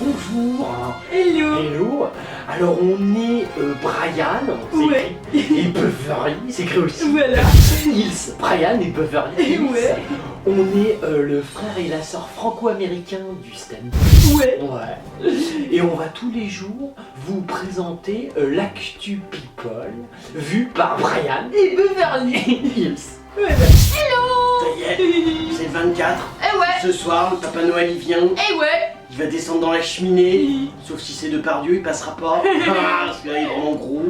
Bonjour. Hello. Hello. Alors on est Brian, Ouais. et Beverly, c'est écrit aussi. Voilà. Hills, Brian et Beverly Hills. Ouais. On est le frère et la sœur franco-américains du stand. Ouais. Ouais. Et on va tous les jours vous présenter l'actu people vu par Brian Et Beverly. Hills. Ouais. Ça y est, c'est le 24. Eh ouais. Ce soir, le Papa Noël il vient. Eh ouais. Il va descendre dans la cheminée. Sauf si c'est Depardieu, il passera pas. Parce que là, il est vraiment gros.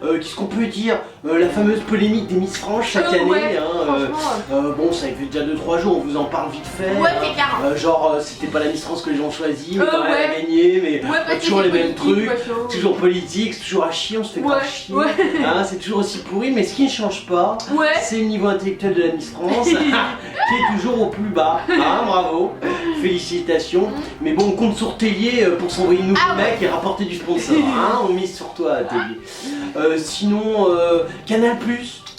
Qu'est-ce qu'on peut dire? La fameuse polémique des Miss France chaque année. Ouais, Hein, franchement. bon, ça fait déjà 2-3 jours, on vous en parle vite fait. Ouais, hein. c'est clair. Genre, c'était pas la Miss France que les gens ont choisi, mais quand même, elle a Ouais. gagné. Mais Ouais, parce que toujours c'est les mêmes politique, trucs. machin. Toujours politique, c'est toujours à chier, on se fait Ouais, pas chier. ouais. Hein, c'est toujours aussi pourri, mais ce qui ne change pas, Ouais. c'est le niveau intellectuel de la Miss France, qui est toujours au plus bas. Hein, bravo, félicitations. Mais bon, on compte sur Tellier pour s'envoyer une nouveau Ah mec et rapporter du sponsor. Hein, on mise sur toi, Tellier. Sinon, Canal+.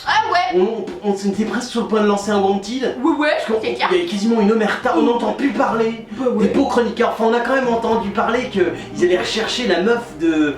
Ah ouais. On était presque sur le point de lancer un Wanted. Ouais, Parce qu'il c'est clair. y a quasiment une omerta, on n'entend plus parler Bah ouais. des beaux chroniqueurs. Enfin, on a quand même entendu parler qu'ils allaient rechercher la meuf de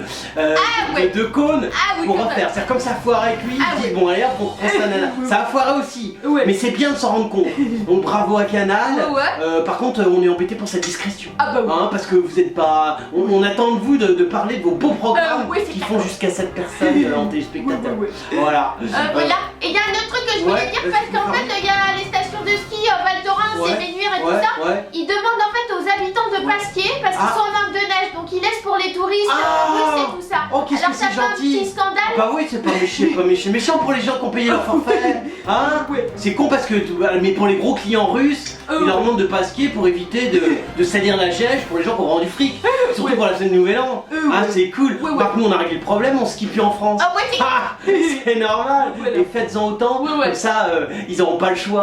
ouais. de Cône Ah oui, pour quand refaire. C'est comme ça a foiré avec lui. Ah Il dit oui. bon allez hop, on prend ça nana. Ça a foiré aussi. Ouais. Mais c'est bien de s'en rendre compte. Donc bravo à Canal. Ouais. Par contre, on est embêté pour cette discrétion. Ah bah oui. Hein, parce que vous êtes pas. On attend de vous de parler de vos beaux programmes ouais, c'est qui clair. font jusqu'à 7 personnes en téléspectateurs. Ouais. Voilà. Voilà. Et il y a un autre truc que je voulais Ouais, dire vas-y, parce qu'en Beverly. fait il y a les stations de ski Val Thorens Ouais, et Ménuire et ouais, tout ça. ouais. Ils demandent en fait aux habitants de Pasquier parce qu'ils Ah. sont en manque de neige donc ils laissent pour les touristes Ah. russes et tout ça. Oh, qu'est-ce Alors que ça c'est fait un gentil. petit scandale. Bah oui, c'est pas méchant, méchant pour les gens qui ont payé leur forfait. Hein? C'est con parce que, mais pour les gros clients russes, ils leur demandent de pas skier pour éviter de salir la gège pour les gens qui ont du fric. Surtout pour la semaine Nouvel An. Ah, c'est cool. Ouais, ouais. Par contre, nous on a réglé le problème, on skie plus en France. Ah ouais, c'est Ah, c'est normal. Voilà. Et faites-en autant, Ouais, ouais. comme ça ils auront pas le choix.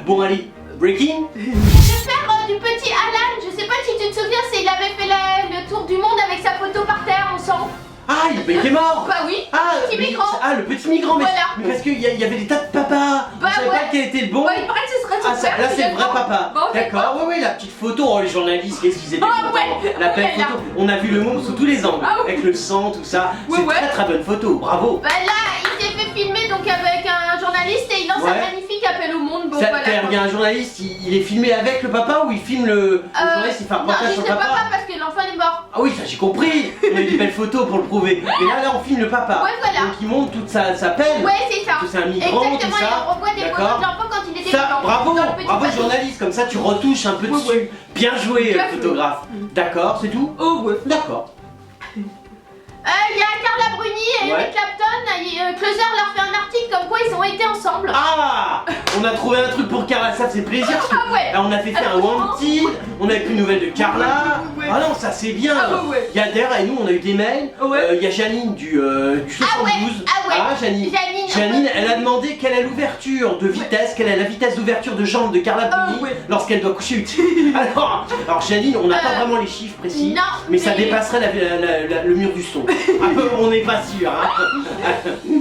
Bon, allez, breaking. Je vais faire du petit Alan. Je sais pas si tu te souviens, il avait fait le tour du monde avec sa photo par terre ensemble. Ah, il était mort. Bah oui. Ah, petit mais- migrant. ah, le petit migrant, mais, Voilà. mais parce qu'il y avait des tas de papas. Bah Je savais ouais. pas quel était le bon. Ouais, il paraît que ce serait son Ah, ça, frère, là c'est le vrai finalement. papa. Bon, c'est D'accord, oui, oui, la petite photo. Oh, les journalistes, qu'est-ce qu'ils étaient Ah, contents. ouais. La belle Ouais, là. photo. On a vu le monde sous tous les angles. Ah, ouais. Avec le sang, tout ça. Ouais, C'est ouais. très très bonne photo. Bravo. Bah là, il s'est fait filmer donc avec un journaliste et il lance Ouais. un magnifique appel au monde. Bon Ça, voilà. il y a un journaliste, il est filmé avec le papa ou il filme le journaliste, il fait un non, reportage juste sur le le papa papa. parce que l'enfant est mort. Ah oui, ça j'ai compris. On a eu des belles photos pour le prouver. Mais là on filme le papa. Ouais, voilà. Donc il montre toute sa peine. Ouais, c'est ça. Que c'est un migrant, Exactement, tout ça. et on revoit des photos D'accord. de l'enfant quand il était Ça, vivant. bravo, Dans le petit bravo papier. journaliste, comme ça tu retouches un peu Ouais, dessus. ouais. Bien joué Bien le joué. photographe. D'accord, c'est tout? Oh ouais. D'accord. Il y a Carla Bruni et Ouais. Eric Clapton. Closer leur fait un article comme quoi ils ont été ensemble. Ah, on a trouvé un truc pour Carla, ça c'est plaisir. Parce que, Ah ouais. on a fait faire un Wanted, on a eu plus de nouvelles de Carla. Ouais, ouais. Ah non, ça c'est bien. Ah ouais, ouais. Il y a d'ailleurs, et nous on a eu des mails. Ouais. Il y a Janine du 72. Ah ouais. Janine. Janine, Elle a demandé quelle est l'ouverture de vitesse, quelle est la vitesse d'ouverture de jambe de Carla Bruni Ah ouais. lorsqu'elle doit coucher utile. Alors Janine, on n'a pas vraiment les chiffres précis, non, mais ça mais- dépasserait le mur du son. On n'est pas sûr. Hein.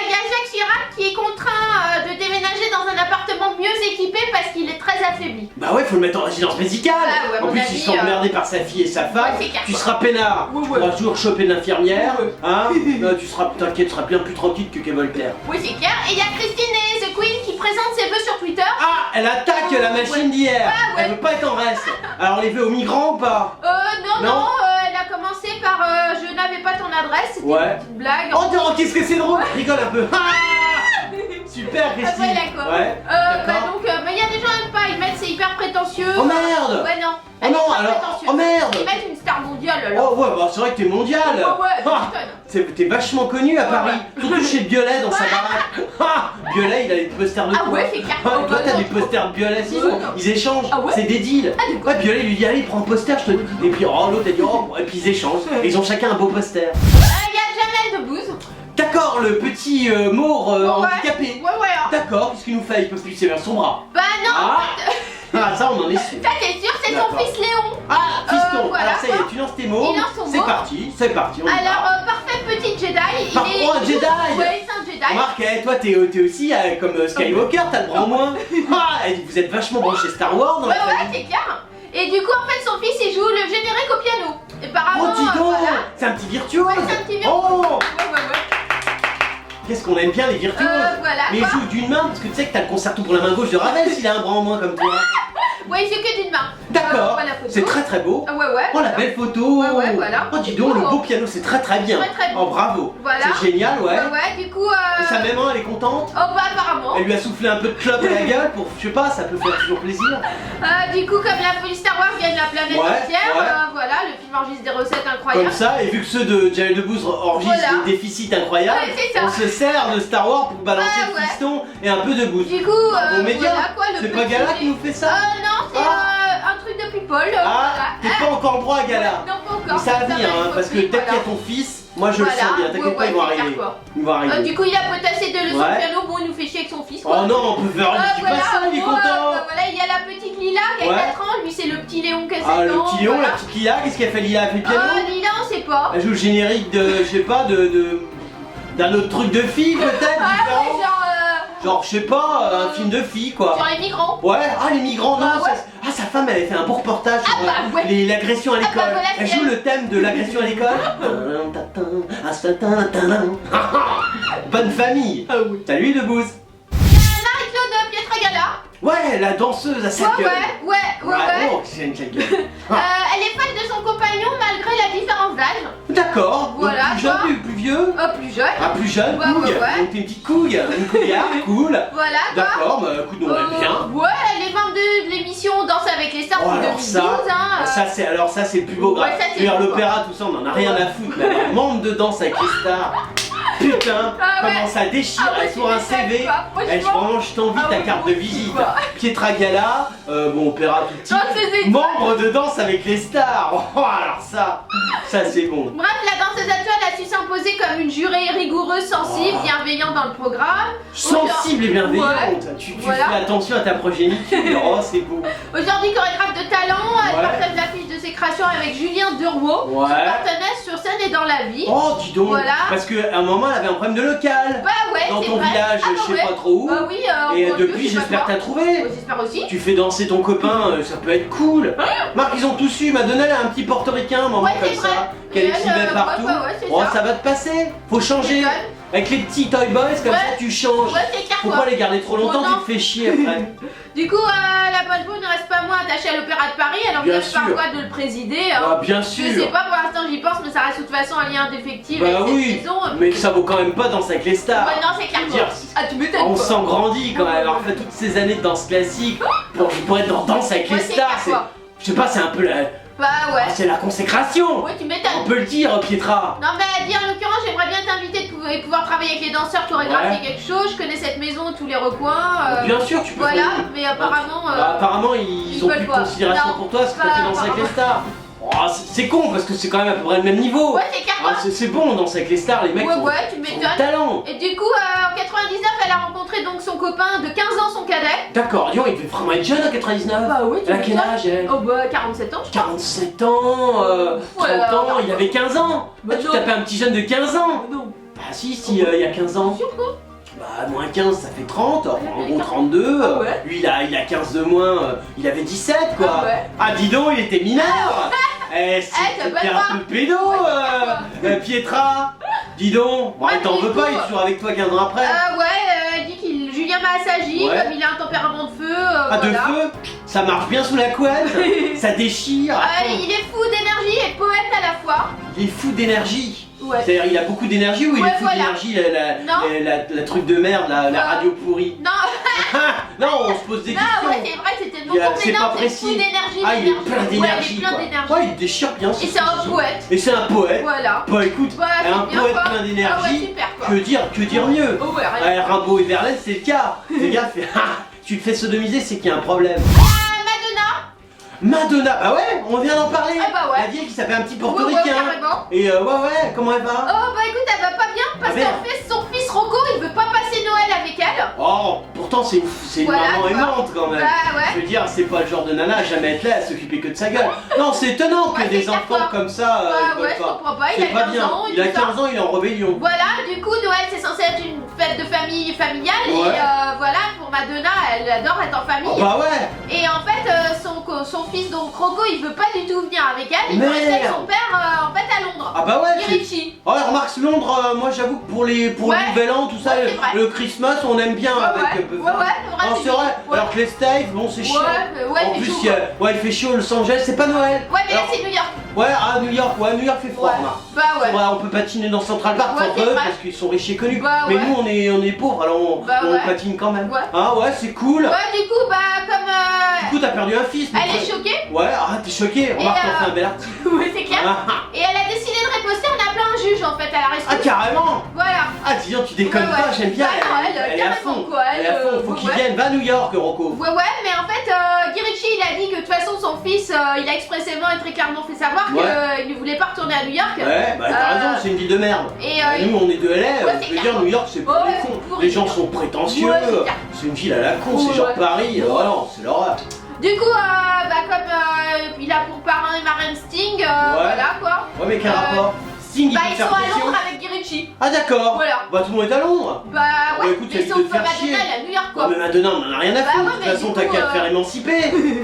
Il y a Jacques Chirac qui est contraint de déménager dans un appartement mieux équipé parce qu'il est très affaibli. Bah ouais, faut le mettre en résidence médicale. Ah ouais, à en mon plus, avis, il se fait emmerder par sa fille et sa femme. ouais, c'est clair, Tu quoi. seras peinard. Ouais, Tu ouais. pourras toujours choper de l'infirmière. Ouais. Hein. T'inquiète, tu seras bien plus tranquille que Voltaire. Oui, c'est clair. Et il y a Christine et The Queen qui présentent ses vœux sur Twitter. Ah, elle attaque la machine Ouais. d'hier. Ah ouais. Elle veut pas être en reste. Alors, les vœux aux migrants ou pas? Non, elle a commencé par je n'avais pas ton adresse. C'était Ouais. une petite blague. Oh, non, qu'est-ce que c'est drôle. Rigole un peu. Ah super, Christine. Ouais, d'accord. Ouais. Bah D'accord. donc, mais il y a des gens qui aiment pas, ils mettent c'est hyper prétentieux. Oh merde. Ouais, non. Oh Elle est non, très alors. prétentieuse. Oh merde. Ils mettent une star mondiale alors. Oh ouais, bah c'est vrai que t'es mondial. Ouais, ouais, Ah, t'es vachement connu à Paris. ouais. Surtout chez Biolay dans sa baraque. Ah, Biolay, il a des posters de Ah toi. ouais, c'est clair. Ah, Oh, toi bah t'as non. des posters de Biolay, si, Ouais, non. ils échangent. Ah ouais. C'est des deals. Ah, d'accord. Ouais, Biolay lui dit allez, prends un poster, je te. Et puis oh, l'autre elle dit oh, et puis ils échangent. Et ils ont chacun un beau poster. Il y a Jamel Debbouze. D'accord, le petit maure Ouais. handicapé. Ouais, ouais. D'accord, qu'est-ce qu'il nous fait? Il peut plus sévère son bras. Bah non. Ah, ça on en est sûr. Ça t'es sûr, c'est son D'accord. fils Léon. Ah, fiston. voilà, Alors ça y est, quoi. tu lances tes mots. Il lance son C'est mot. parti, c'est parti. On y va. Alors, parfait petit Jedi. Oh, un Jedi. Ouais, c'est un Jedi. Remarque, toi t'es aussi comme Skywalker, t'as le bras en moins. Ah, et vous êtes vachement branché Star Wars dans Ouais, la ouais, famille. c'est clair. Et Et du coup, en fait, son fils, il joue le générique au piano. Et apparemment, Oh, dis donc, voilà. c'est un petit virtuose. Ouais, c'est un petit virtuose. Oh, Ouais. qu'est-ce qu'on aime bien les virtuoses. Voilà, Mais il quoi. joue d'une main, parce que tu sais que t'as le concerto pour la main gauche de Ravel s'il a un bras en moins comme toi. Ouais, il joue que d'une main. D'accord, Voilà la photo. c'est très très beau. Ah, ouais. Oh la voilà. belle photo. Ouais, voilà. Oh dis donc, le beau piano, c'est très très bien. Très, très beau. Oh bravo. Voilà. C'est génial, ouais. Ouais, du coup. Et sa maman, elle est contente. Oh, bah, apparemment. Elle lui a soufflé un peu de clope à la gueule pour, je sais pas, ça peut faire toujours plaisir. Du coup, comme la police Star Wars gagne la planète Ouais, entière, ouais. voilà, le film enregistre des recettes incroyables. Comme ça, et vu que ceux de Jamel Debbouze enregistrent Voilà. des déficits incroyables, Ouais, c'est ça. on se sert de Star Wars pour balancer Ouais, le fiston et un peu de bouse. Du coup, Bravo, média. voilà quoi, le C'est pas petit- Gala qui nous fait ça Non, c'est un truc de people. Ah, t'es voilà. pas encore le droit à Gala. Non, pas encore. Mais ça va venir, va hein, être parce que repris, dès qu'il y a voilà. ton fils, moi je le Voilà, sens bien, t'inquiète pas, ils vont c'est arriver. clair, quoi. Ils vont arriver. Du coup, il a potassé de leçons Ouais. de piano, bon, il nous fait chier avec son fils. Quoi. Oh non, on peut faire dis pas ça, il est bon, content. voilà, il y a la petite Lila qui a Ouais. 4 ans, lui c'est le petit Léon qui a 7 Ah, le ans. petit Léon, voilà. la petite Lila, qu'est-ce qu'elle fait Lila? Elle fait le piano Lila, on sait pas. Elle joue le générique de, je sais pas, d'un autre truc de fille peut-être Ouais, différent. Genre, je sais pas, un film de fille quoi. Sur les migrants. Ouais, ah les migrants, non, Ah, ouais. sa femme elle avait fait un beau reportage sur bah, ouais. l'agression à l'école. bah, voilà, Elle c'est joue elle. le thème de l'agression à l'école. Bonne famille. Ah oui. Salut Debbouze. Marie-Claude Pietragala. Ouais, la danseuse à sa gueule. Ouais. Oh, c'est une quelle gueule. Elle est fan de son compagnon malgré la différence d'âge. D'accord, donc Voilà, plus jeune, toi. plus vieux. Plus jeune. Ah, plus jeune, Ouais, couille. ouais. Donc t'es une petite couille, une couillarde, cool. Voilà, quoi. D'accord, bah écoute, on aime bien. Ouais, elle est membre de l'émission Danse avec les stars Oh, en alors 2012. ça, ça c'est le plus beau grave. Ouais, ça, c'est Je veux dire, le plus l'opéra, tout ça, on en a rien à foutre. Mais alors, membre de Danse avec les stars, putain, Ah ouais. comment ça déchire. Ah ouais, Elle sur un tu m'étonnes, CV. quoi. Elle, Franchement. vraiment, je t'envie Ah ta ouais, carte de moi aussi, visite. quoi. Pietra Gala, bon, opéra tout petit. Danse des étoiles. Membre de Danse avec les stars. Oh, alors ça c'est bon. Bref, la danseuse actuelle a su s'imposer comme une jurée rigoureuse, sensible, Oh. bienveillante dans le programme. Sensible et bienveillante. Ouais. Tu Voilà. fais attention à ta progéniture. Oh, c'est beau. Aujourd'hui, chorégraphe de talent, elle Ouais. partage l'affiche de ses créations avec Julien Derouault, Ouais. son partenaire sur scène et dans la vie. Oh, dis donc. Voilà. Parce qu'à un moment, elle avait un problème de local. Bah ouais, Dans c'est ton vrai. village, Ah, je sais ouais. pas trop où. Bah oui, Et bon Dieu, depuis, je sais pas j'espère que quoi. t'as trouvé. Ouais, j'espère aussi. Tu fais danser ton copain, ça peut être cool. Marc, ils ont tous eu. Madonna, elle a un petit portoricain, maman, Ouais, comme c'est vrai. ça. Qu'elle Et exhibait elle, partout. ouais, c'est Oh, ça. ça va te passer. Faut changer. C'est ça. Avec les petits Toy Boys, comme Ouais. ça, tu changes. Ouais, c'est clair Faut quoi. pas les garder trop longtemps, Bon, non. tu te fais chier après. Du coup, la bonne peau ne reste pas moins attachée à l'Opéra de Paris. Elle Bien envisage sûr. parfois de le présider. Ah, bien Je sûr. sais pas, pour l'instant j'y pense, mais ça reste de toute façon un lien indéfectible Bah avec cette oui, maison. mais ça vaut quand même pas danser avec les stars. Ouais, non, c'est clair. Je veux dire, Ah, tu m'étonnes. on quoi. s'en grandit quand même, avoir fait toutes ces années de danse classique pour être dans Danse avec Ouais, les c'est stars, clair, c'est, quoi. je sais pas, c'est un peu la, Bah ouais. c'est la consécration. Ouais, tu On m'étonnes. peut le dire, Pietra. Non, mais dis en l'occurrence, j'aimerais bien t'inviter de pouvoir travailler avec les danseurs, chorégraphier Ouais. quelque chose. Je connais cette maison, tous les recoins. Bien sûr, tu peux. Voilà, faire- mais apparemment. Bah, apparemment, ils ils ont veulent plus de pas. considération Non, pour toi parce que pas t'as fait danser avec les stars. Oh, c'est con parce que c'est quand même à peu près le même niveau. Ouais, c'est clair. Ah, c'est bon, danser avec les stars, les mecs Ouais, sont, ouais, tu sont du m'étonnes. talent. Et du coup, en 99, elle a rencontré donc son copain de 15 ans, son cadet. D'accord, dis-donc, il devait vraiment être jeune à 99. Bah oui, tu Elle a quel m'étonnes. âge elle Oh bah 47 ans, je crois. 47 ans, 30 Ouais, ans, alors, il avait 15 ans. Bah Ah, tu non. tapais un petit jeune de 15 ans. Non. Bah si, il y a 15 ans. Sûr quoi. Bah moins 15 ça fait 30, enfin, en gros 40. 32. Ah ouais. Lui il a 15 de moins, il avait 17 quoi. Ah ouais. Ah dis donc, il était mineur. t'as C'était pas le un droit. peu pédo, Pietra. Dis donc, bon, Ouais, il t'en mais veut pas, écoute. il est toujours avec toi 15 ans après. Elle dit qu'il Julien m'a assagi, Ouais. comme il a un tempérament de feu. Ah de voilà. feu, ça marche bien sous la couette, ça déchire. Attends, Il est fou d'énergie et poète à la fois. il est fou d'énergie. Ouais. C'est-à-dire il a beaucoup d'énergie ou il Ouais, est fou voilà. d'énergie, Non. la truc de merde, la radio pourrie. Non, Non, on se pose des non, questions. ouais, c'est vrai, c'était le bon Il y a- compte, c'est mais pas non, c'est précis. fou d'énergie. Ah, il est plein d'énergie. Ouais, il est plein quoi. d'énergie. Ouais, il déchire bien. Et c'est un poète. Et c'est un poète. Voilà. Bah écoute, Bah, c'est un bien, poète quoi. plein Ah ouais, d'énergie, super quoi. que dire mieux Oh ouais, rien. Rimbaud et Verlaine, c'est le cas. Les gars, tu te fais sodomiser, c'est qu'il y a un problème. Madonna. Madonna, bah ouais, on vient d'en parler. Ah bah ouais. La vieille qui s'appelle un petit Ouais, ouais, portoricain. carrément. Et ouais, comment elle va Oh bah écoute, elle va pas bien parce Ah, merde. qu'en fait son fils Rocco il veut pas passer Noël avec elle. Oh, pourtant c'est une Voilà, maman tu vois. aimante quand même. Bah ouais. Je veux dire, c'est pas le genre de nana à jamais être là, à s'occuper que de sa gueule. Non, c'est étonnant que Ouais, des c'est enfants clair, quoi. comme ça, ils Bah peuvent ouais, je pas. comprends pas, il C'est a pas 15 bien. ans et Il a tout ça. 15 ans, il est en rébellion. Voilà, du coup Noël Noël c'est censé être une fête de famille familiale et Ouais. voilà, pour Madonna, elle adore être en Oh famille. bah ouais. Et en fait, son fils, donc Rocco, il veut pas du tout venir avec elle. Il veut Merde. rester avec son père en fait à Londres. Ah bah ouais. Richie. Ouais, remarque Londres, moi j'avoue que pour le nouvel an, tout ça, Ouais, c'est vrai. le Christmas, on aime bien avec Ouais, Buffalo. c'est vrai. Non, c'est vrai. Ouais. Alors que les States, bon, c'est chiant. Ouais, En il fait plus, chaud, il fait chaud, Los Angeles, c'est pas Noël. Ouais, mais là Alors, c'est New York. ouais, à New York, New York fait froid. Ouais. Là. Bah ouais. Ouais, on peut patiner dans Central Park Ouais, sans c'est eux vrai. parce qu'ils sont riches et connus. Bah mais ouais. nous, on est pauvres, alors on Ouais. patine quand même. Ouais. Ah ouais, c'est cool. Ouais, du coup, bah comme Du coup, t'as perdu un fils. mais elle est après- choquée. Ouais, t'es choqué. Remarque, Et, on fait un bel article. Ouais, c'est clair. Ah, Et elle a décidé de riposter en appelant un juge en fait à la ah, rescousse. carrément. Voilà. Ah, dis donc, tu déconnes Ouais, pas, j'aime bien. Bah non, elle, est à carrément, fond. quoi, Elle est à fond. Faut ouais, qu'il ouais. vienne. Va à New York, Rocco. Ouais, mais en fait, Guy Ritchie, il a dit que de toute façon, son fils, il a expressément et très clairement fait savoir Ouais. qu'il ne voulait pas retourner à New York. Ouais, bah t'as raison, c'est une ville de merde. Et Nous, on est de LA, ouais, je c'est veux clair. dire, New York, c'est pour Ouais, les c'est cons. pourri, Les gens c'est sont prétentieux. Ouais, c'est clair. C'est une ville à la con, Ouais. c'est genre Paris. Oh non, c'est l'horreur. du coup, bah, comme il a pour parrain et marraine Sting, voilà quoi. Ouais, mais quel Euh, rapport Sting, il Bah, peut ils faire sont à pression. Londres avec Guy Ritchie. Ah, d'accord. Voilà. Bah, tout le monde est à Londres. Bah, Bah, ouais, écoute, mais ça sauf évite de faire Madonna, chier. elle est à New York Ouais, quoi. mais Madonna, on en a rien à Bah, foutre. ouais, De toute mais façon, du t'as coup, qu'à te faire émanciper.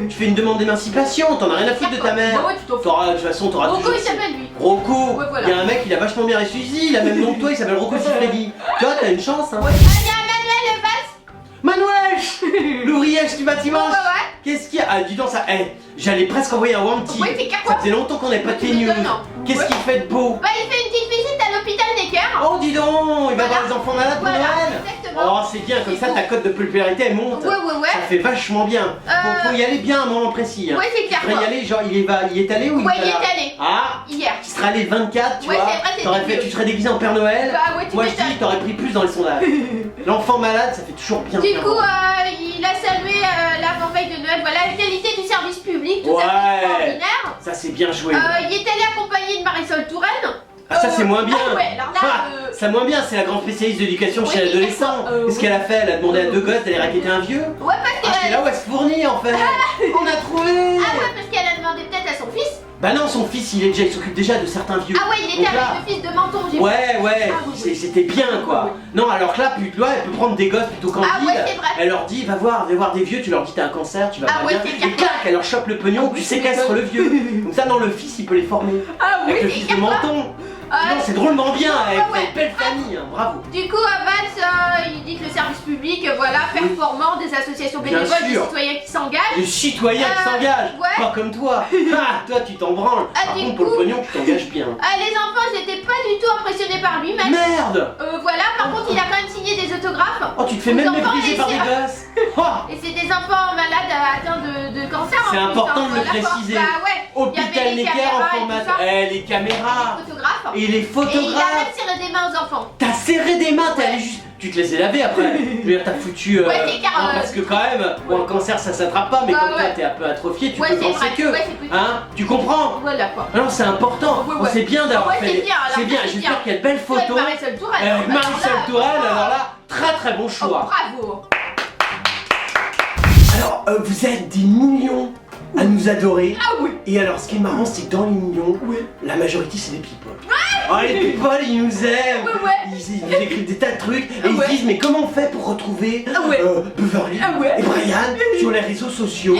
Tu fais une demande d'émancipation, t'en as rien à foutre de ta mère. Bah, ouais, tu t'en fous. De toute façon, t'auras Rocco, toujours. il s'appelle lui. Rocco, Ouais, voilà. il y a un mec, il a vachement bien réussi, il a même nom que toi, il s'appelle Rocco Siffredi. Tu vois, t'as une chance, hein. Ouais. Il y a Manuel Valls. Manuel, l'ouvrier du bâtiment. Ouais. Qu'est-ce qu'il y a Ah, dis donc ça. J'allais presque envoyer un Wanty. Ouais, c'est clair, Ça quoi. faisait longtemps qu'on n'avait pas de Tu tes news. m'étonnes, hein. Qu'est-ce Ouais. qu'il fait de beau Bah, il fait une petite visite à l'hôpital Necker. Oh, dis donc, il va Voilà. voir les enfants malades pour Voilà, Noël. exactement. Oh, c'est bien, comme ça ta cote de popularité elle monte. Ouais. Ça fait vachement bien. Faut y aller bien à un moment précis. Hein. Ouais, c'est clair. Tu devrais y aller, genre il est allé ou Ouais, il il est est pas là allé. Ah, Hier. tu serais allé le 24, tu Ouais, vois. c'est vrai, T'aurais c'était fait, mieux. tu serais déguisé en Père Noël. Bah, ouais, tu Moi je m'étonnes. dis, t'aurais pris plus dans les sondages. L'enfant malade, ça fait toujours bien. Du bien coup, bon. il a salué l'avant-veille de Noël. Voilà la qualité du service public, tout Ouais. à fait extraordinaire. Ça c'est bien joué. Il est allé accompagné de Marisol Touraine. Ah, ça c'est moins bien. Ah ouais, alors là, Ah, ça moins bien, c'est la grande spécialiste d'éducation Oui, chez l'adolescent. oui. Qu'est-ce qu'elle a fait Elle a demandé à deux gosses d'aller raqueter un vieux. Ouais, parce Ah, c'est qu'elle là où elle se fournit en fait. On a trouvé. ah ouais, parce qu'elle a demandé peut-être à son fils. Bah non, son fils il s'occupe déjà de certains vieux. Ah ouais, il était Donc là- avec le fils de Menton, j'ai vu. Ouais, Ah oui. c'était bien quoi. Oui. Non, alors que là, elle peut prendre des gosses plutôt candides. Ah ouais, c'est vrai. Elle leur dit, va voir des vieux, tu leur dis t'as un cancer, tu vas Ah pas ouais, bien. c'est Et clair. clac, elle leur chope le pognon, Ah oui, tu c'est séquestres le clair. vieux. Comme ça, non, le fils il peut les former. Ah oui, Avec le c'est fils de clair. Menton. Ah, Non, c'est drôlement bien, avec ouais. une belle famille, hein, bravo. Du coup, à Valls, il dit que le service public, voilà, performant, des associations Bien bénévoles, des sûr. citoyens qui s'engagent. Les citoyens qui s'engagent, ouais. pas comme toi. Ah, toi tu t'en branles. Ah, Par du contre, pour le coup- pognon, tu t'engages bien. Les enfants, j'étais pas du tout impressionnée par lui, même. Merde. Voilà, par contre, il a quand même signé des autographes. Oh, tu te fais Aux même enfants, mépriser et par des c'est- gosses. Oh, Et c'est des enfants malades atteints de cancer. en C'est plus, important hein, de le voilà, quoi. préciser. Bah ouais. hôpital Il y avait les Necker caméras en et format. tout ça. Les caméras. Des photographes. Et les Et il a même photographes. serré des mains aux enfants. T'as serré des mains, t'es Ouais. allé juste. Tu te les as lavés après. Je veux dire, t'as foutu. Ouais, c'est car, parce que quand même, bon, un cancer ça s'attrape pas, mais Bah, comme toi ouais. t'es un peu atrophié, tu Ouais, peux c'est penser vrai. que. Ouais, c'est petit. Hein Tu comprends Voilà quoi. Alors c'est important. Ouais, Oh, ouais. c'est bien d'avoir Ouais, fait. c'est bien, alors, C'est bien. c'est J'espère bien. qu'il y a de belles Toi, avec photos. Marisol Touraine. Avec Marisol Touraine, alors là, très bon Oh, choix. bravo. Alors, vous êtes des millions à nous adorer. Ah oui. Et alors, ce qui est marrant, c'est que dans les millions, la majorité, c'est des people. Oh, les people, ils nous aiment. Ouais. Ils nous écrivent des tas de trucs et ils Ouais. se disent, mais comment on fait pour retrouver Ah ouais. Beverly Ah ouais. et Brian sur les réseaux sociaux?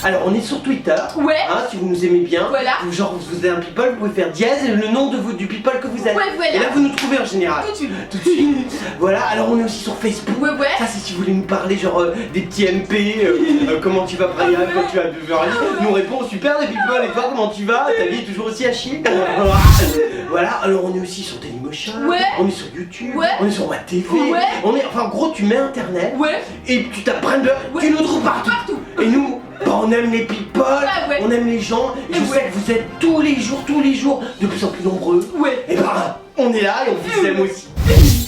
Alors, on est sur Twitter. Ouais. Hein, si vous nous aimez bien, Voilà. genre vous êtes un people, vous pouvez faire dièse et le nom du people que vous êtes. Ouais, voilà. Et là, vous nous trouvez en général. Tout de suite. Tout de suite. Voilà, alors on est aussi sur Facebook. Ouais. Ça c'est si vous voulez nous parler genre des petits MP, comment tu vas Brian, quand tu vas Beverly, nous répond super des people et toi comment tu vas, ta vie est toujours aussi à chier. Voilà, alors on est aussi sur Dailymotion, Ouais. on est sur YouTube, Ouais. on est sur WebTV, Ouais. on est, enfin en gros tu mets internet Ouais. et tu tapes Brandon, Ouais. tu nous trouves partout. Et nous, bah, on aime les people, Ah ouais. on aime les gens, et je Ouais. sais que vous êtes tous les jours, de plus en plus nombreux. Ouais. Et bah, on est là et on vous aime aussi.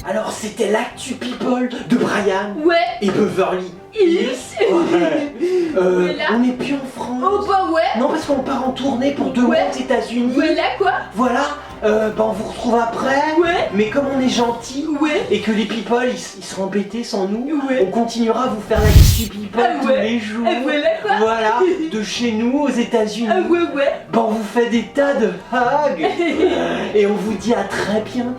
Alors, c'était l'actu people de Brian Ouais. et Beverly Hills. Ouais. Voilà. On n'est plus en France. Oh bah ouais. Non, parce qu'on part en tournée pour 2 mois Ouais. aux États-Unis. Voilà quoi. Voilà, bah, on vous retrouve après. Ouais. Mais comme on est gentils Ouais. et que les people ils seront embêtés sans nous, Ouais. on continuera à vous faire l'actu people Ah tous ouais. les jours. Et voilà quoi. Voilà, de chez nous aux États-Unis. Ah ouais. Bah, on vous fait des tas de hugs et on vous dit à très bientôt.